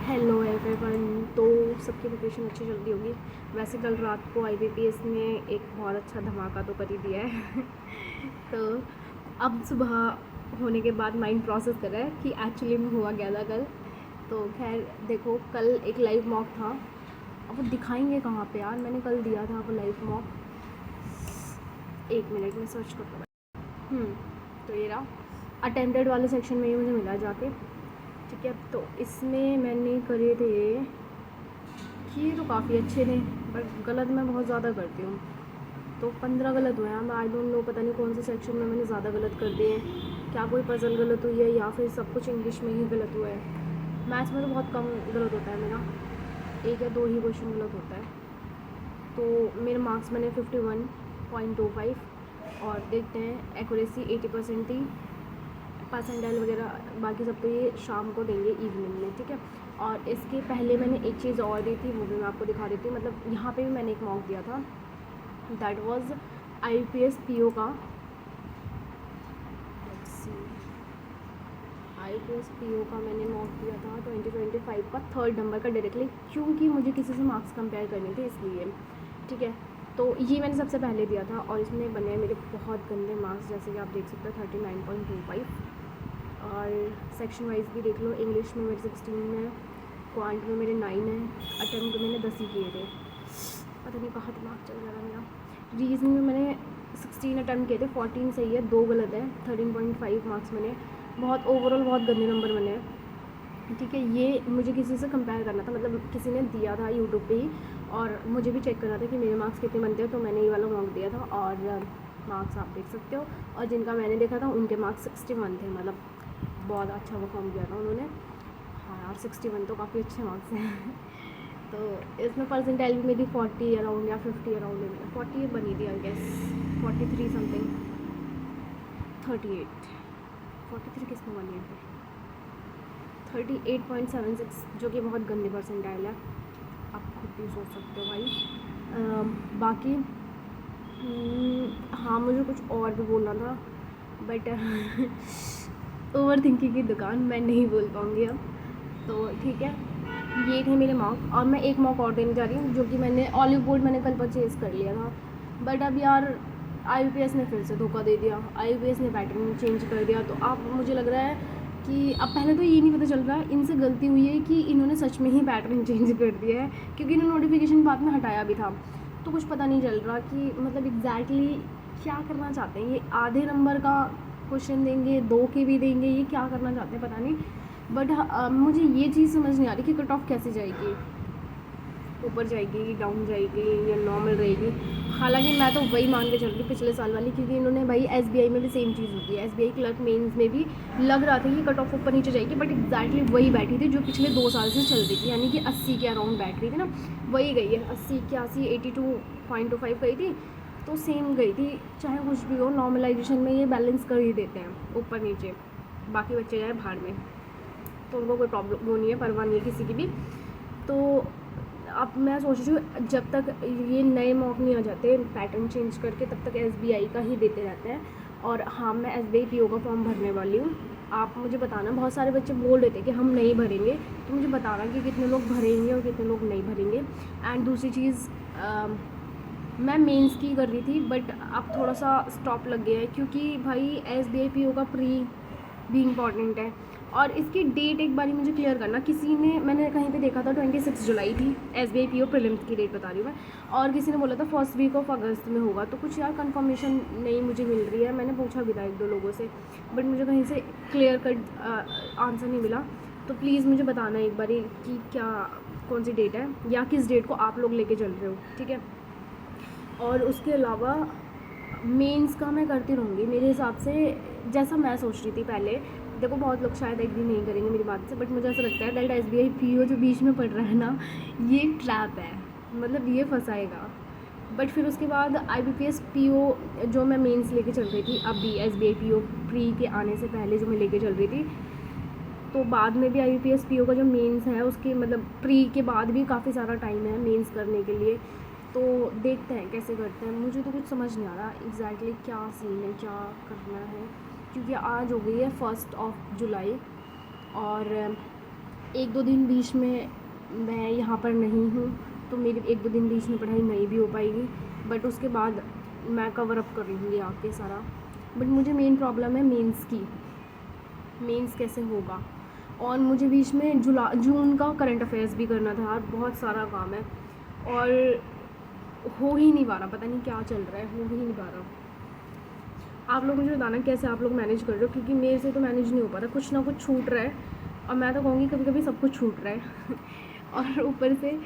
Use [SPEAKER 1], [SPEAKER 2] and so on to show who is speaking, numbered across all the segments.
[SPEAKER 1] Hello everyone. तो सबकी preparation अच्छी चल रही होगी। वैसे कल रात को आईबीपीएस ने एक बहुत अच्छा धमाका तो कर ही दिया है। तो अब सुबह होने के बाद माइंड प्रोसेस कर रहा है कि एक्चुअली में हुआ क्या था कल। तो खैर देखो, कल एक लाइव मॉक था। अब वो दिखाएंगे कहाँ पे यार, मैंने कल दिया था वो लाइव मॉक। एक मिनट में सर्च करता हूँ। तो ये रहा, अटेंडेड वाले सेक्शन में ही मुझे मिला जाके। ठीक है, तो इसमें मैंने करे थे, किए तो काफ़ी अच्छे थे, पर गलत मैं बहुत ज़्यादा करती हूँ। तो 15 गलत हुए हैं। आई डोंट नो, पता नहीं कौन से सेक्शन में मैंने ज़्यादा गलत कर दिए हैं। क्या कोई पजल गलत हुई है या फिर सब कुछ इंग्लिश में ही गलत हुआ है। मैथ्स में तो बहुत कम गलत होता है मेरा, एक या दो ही क्वेश्चन गलत होता है। तो मेरे मार्क्स बने 51.25 और देखते हैं, एक्यूरेसी 80% थी। परसेंटाइल वगैरह बाकी सब तो ये शाम को देंगे, इवनिंग में। ठीक है, और इसके पहले मैंने एक चीज़ और दी थी, वो भी मैं आपको दिखा देती हूँ। मतलब यहाँ पे भी मैंने एक मॉक दिया था, दैट वाज आईपीएस पीओ का। आईपीएस पीओ का मैंने मॉक दिया था 2025 का, 3rd नंबर का डायरेक्टली, क्योंकि मुझे किसी से मार्क्स कंपेयर करने थे इसलिए। ठीक है, तो ये मैंने सबसे पहले दिया था और इसमें बने मेरे बहुत गंदे मार्क्स, जैसे कि आप देख सकते हो 39.25। और सेक्शन वाइज भी देख लो, इंग्लिश में मेरे 16 है, क्वांट में मेरे 9 है, अटैम्प्ट मैंने 10 ही किए थे। पता नहीं कहाँ दिमाग चल रहा था मेरा। रीजनिंग में मैंने 16 अटैम्प्ट किए थे, 14 सही है, 2 गलत है, 13.5 मार्क्स मैंने। बहुत ओवरऑल बहुत गंदे नंबर बने हैं। ठीक है, ये मुझे किसी से कंपेयर करना था, मतलब किसी ने दिया था यूट्यूब पे ही, और मुझे भी चेक करना था कि मेरे मार्क्स कितने बनते हैं। तो मैंने ये वाला मॉक दिया था और मार्क्स आप देख सकते हो। और जिनका मैंने देखा था उनके मार्क्स 61 थे, मतलब बहुत अच्छा परफॉर्म किया था उन्होंने। हाँ यार, 61 तो काफ़ी अच्छे मार्क्स हैं। तो इसमें परसेंटाइल भी मेरी 40 अराउंड या 50 अराउंड है, 40 बनी थी आई गेस, 43 समथिंग, 38, 43 किसमें बनी है फिर, 38.76, जो कि बहुत गंदी परसेंटाइल है, आप खुद भी सोच सकते हो भाई। बाकी हाँ, मुझे कुछ और भी बोलना था, बट ओवर थिंकिंग की दुकान, मैं नहीं बोल पाऊँगी अब। तो ठीक है, ये थे मेरे मॉक, और मैं एक मॉक और देने जा रही हूँ, जो कि मैंने ऑलिव बोर्ड मैंने कल परचेज़ कर लिया था। बट अब यार आईबीपीएस ने फिर से धोखा दे दिया, आईबीपीएस ने पैटर्न चेंज कर दिया। तो अब मुझे लग रहा है कि अब पहले तो ये नहीं पता चल रहा है इनसे गलती हुई है कि इन्होंने सच में ही पैटर्न चेंज कर दिया है, क्योंकि इन्होंने नोटिफिकेशन बाद में हटाया भी था। तो कुछ पता नहीं चल रहा कि मतलब एग्जैक्टली क्या करना चाहते हैं। ये आधे नंबर का क्वेश्चन देंगे, 2 के भी देंगे, ये क्या करना चाहते हैं पता नहीं। बट मुझे ये चीज़ समझ नहीं आ रही कि कट ऑफ कैसे जाएगी, ऊपर जाएगी, डाउन जाएगी, या नॉर्मल रहेगी। हालांकि मैं तो वही मान के चल रही पिछले साल वाली, क्योंकि इन्होंने भाई एसबीआई में भी सेम चीज़ होती है, एसबीआई क्लर्क मेंस में भी लग रहा था कि कट ऑफ ऊपर नीचे जाएगी, बट एग्जैक्टली वही बैठी थी जो पिछले 2 साल से चल रही थी, यानी कि 80 के अराउंड बैठ रही थी ना, वही गई है। 80, 81, 82.25 गई थी, तो सेम गई थी। चाहे कुछ भी हो, नॉर्मलाइजेशन में ये बैलेंस कर ही देते हैं ऊपर नीचे, बाकी बच्चे जाए भाड़ में, तो उनको कोई प्रॉब्लम वो नहीं है, परवाह नहीं है किसी की भी। तो अब मैं सोच रही हूँ जब तक ये नए मॉक नहीं आ जाते पैटर्न चेंज करके, तब तक एसबीआई का ही देते रहते हैं। और हाँ, मैं एसबीआई पीओ का फॉर्म भरने वाली हूँ। आप मुझे बताना, बहुत सारे बच्चे बोल रहे थे कि हम नहीं भरेंगे, तो मुझे बताना कि कितने लोग भरेंगे और कितने लोग नहीं भरेंगे। एंड दूसरी चीज़, मैं मेंस की कर रही थी, बट अब थोड़ा सा स्टॉप लग गया है, क्योंकि भाई एसबीआई पीओ का प्री भी इम्पॉर्टेंट है। और इसकी डेट एक बारी मुझे क्लियर करना, किसी ने, मैंने कहीं पे देखा था 26 जुलाई थी एसबीआई पीओ प्रीलिम्स की डेट बता रही हूँ मैं, और किसी ने बोला था फर्स्ट वीक ऑफ अगस्त में होगा। तो कुछ यार कंफर्मेशन नहीं मुझे मिल रही है, मैंने पूछा भी था 1-2 लोगों से, बट मुझे कहीं से क्लियर कट आंसर नहीं मिला। तो प्लीज़ मुझे बताना एक बारी कि क्या, कौन सी डेट है, या किस डेट को आप लोग लेके चल रहे हो। ठीक है, और उसके अलावा मेंस का मैं करती रहूँगी मेरे हिसाब से, जैसा मैं सोच रही थी पहले। देखो, बहुत लोग शायद एग्री नहीं करेंगे मेरी बात से, बट मुझे ऐसा लगता है दैट एसबीआई पीओ जो बीच में पड़ रहा है ना, ये ट्रैप है, मतलब ये फंसाएगा। बट फिर उसके बाद आईबीपीएस पीओ जो मैं मेंस लेके चल रही थी, अभी एसबीआई पीओ प्री के आने से पहले जो मैं लेके चल रही थी, तो बाद में भी आईबीपीएस पीओ का जो मेंस है उसके मतलब प्री के बाद भी काफ़ी सारा टाइम है मेंस करने के लिए। तो देखते हैं कैसे करते हैं, मुझे तो कुछ समझ नहीं आ रहा एग्जैक्टली क्या सीन है, क्या करना है, क्योंकि आज हो गई है 1 जुलाई, और 1-2 दिन बीच में मैं यहाँ पर नहीं हूँ, तो मेरी 1-2 दिन बीच में पढ़ाई नहीं भी हो पाएगी, बट उसके बाद मैं कवर अप कर लूँगी आके सारा। बट मुझे मेन प्रॉब्लम है मेंस की, मेंस कैसे होगा। और मुझे बीच में जून का करंट अफेयर्स भी करना था यार, बहुत सारा काम है और हो ही नहीं पा रहा, पता नहीं क्या चल रहा है, हो ही नहीं पा रहा। आप लोग मुझे बताना कैसे आप लोग मैनेज कर रहे हो, क्योंकि मेरे से तो मैनेज नहीं हो पा रहा, कुछ ना कुछ छूट रहा है। और मैं तो कहूँगी कभी कभी सब कुछ छूट रहा है और ऊपर से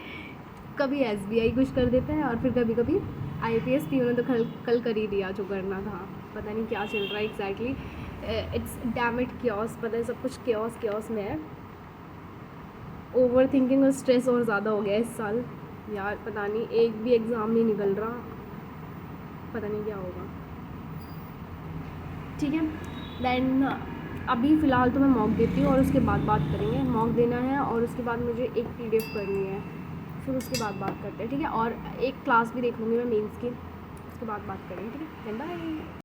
[SPEAKER 1] कभी SBI कुछ कर देता है, और फिर कभी कभी IPS PO ने तो कल कर ही दिया जो करना था। पता नहीं क्या चल रहा है exactly, it's damn it chaos, पता है सब कुछ क्योस में है। ओवर थिंकिंग और स्ट्रेस और ज़्यादा हो गया इस साल यार, पता नहीं एक भी एग्ज़ाम नहीं निकल रहा, पता नहीं क्या होगा। ठीक है, देन अभी फ़िलहाल तो मैं मॉक देती हूँ और उसके बाद बात करेंगे। मॉक देना है और उसके बाद मुझे एक PDF करनी है, फिर उसके बाद बात करते हैं, ठीक है। और एक क्लास भी देख लूँगी मैं मेंस की, उसके बाद बात करेंगे, ठीक है। बाय।